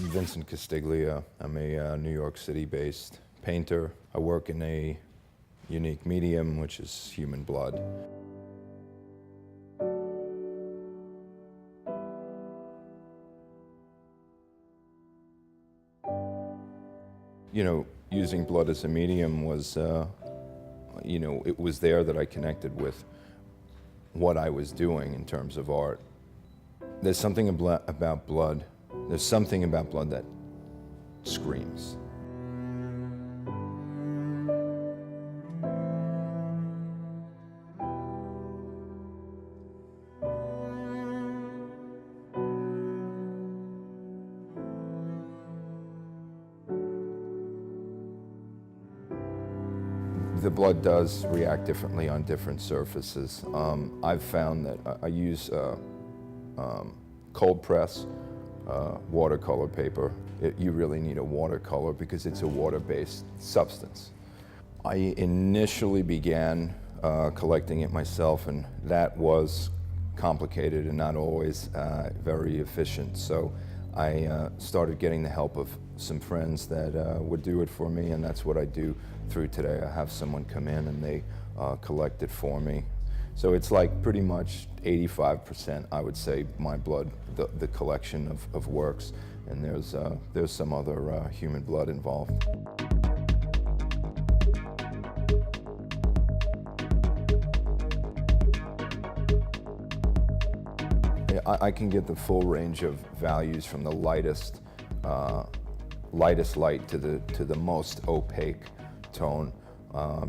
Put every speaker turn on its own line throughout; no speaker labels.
Vincent Castiglia. I'm a New York City-based painter. I work in a unique medium, which is human blood. You know, using blood as a medium was, you know, it was there that I connected with what I was doing in terms of art. There's something about blood. There's something about blood that screams. The blood does react differently on different surfaces. I've found that I use cold press, watercolor paper. You really need a watercolor because it's a water-based substance. I initially began collecting it myself, and that was complicated and not always very efficient. So I started getting the help of some friends that would do it for me, and that's what I do through today. I have someone come in and they collect it for me. So it's like pretty much 85%, I would say, my blood, the collection of works, and there's some other human blood involved. I can get the full range of values from the lightest light to the most opaque tone.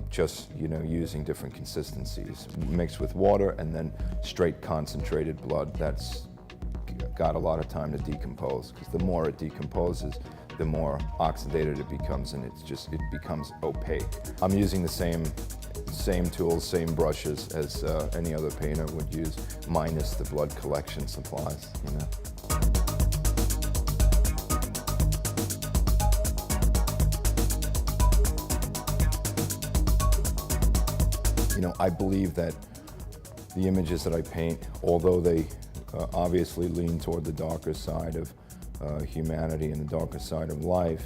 Just, you know, using different consistencies mixed with water and then straight concentrated blood that's got a lot of time to decompose, because the more it decomposes, the more oxidated it becomes, and it becomes opaque. I'm using the same tools, same brushes as any other painter would use, minus the blood collection supplies, you know. You know, I believe that the images that I paint, although they obviously lean toward the darker side of humanity and the darker side of life,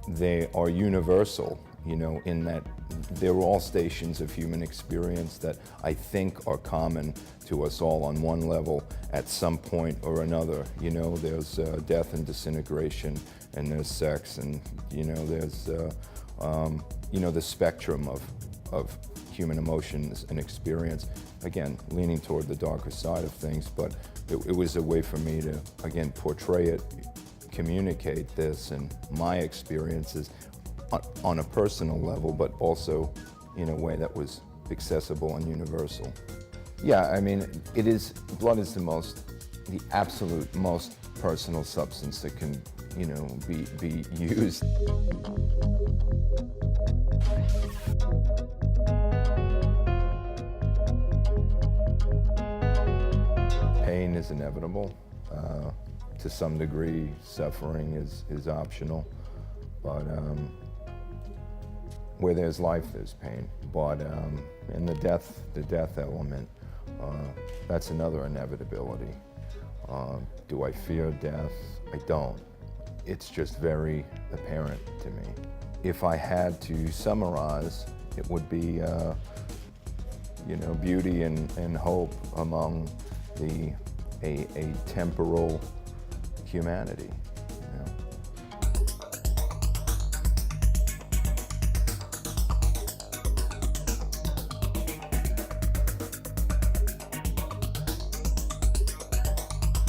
they are universal, you know, in that they're all stations of human experience that I think are common to us all on one level at some point or another. You know, there's death and disintegration, and there's sex, and, you know, there's you know, the spectrum of human emotions and experience. Again, leaning toward the darker side of things, but it was a way for me to, again, portray it, communicate this and my experiences on a personal level, but also in a way that was accessible and universal. Yeah, I mean, blood is the absolute most personal substance that can, you know, be used. Pain is inevitable. To some degree, suffering is optional, but where there's life, there's pain. But in the death element, that's another inevitability. Do I fear death? I don't. It's just very apparent to me. If I had to summarize, it would be, you know, beauty and hope among a temporal humanity. You know?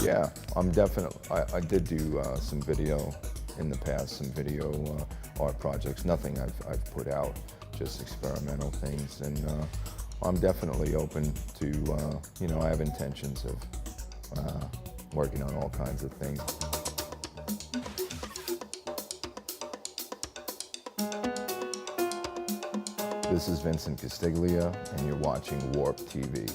Yeah, I'm definitely. I did do some video in the past, some video art projects. Nothing I've put out, just experimental things, and I'm definitely open to. You know, I have intentions of working on all kinds of things. This is Vincent Castiglia, and you're watching WARPtv.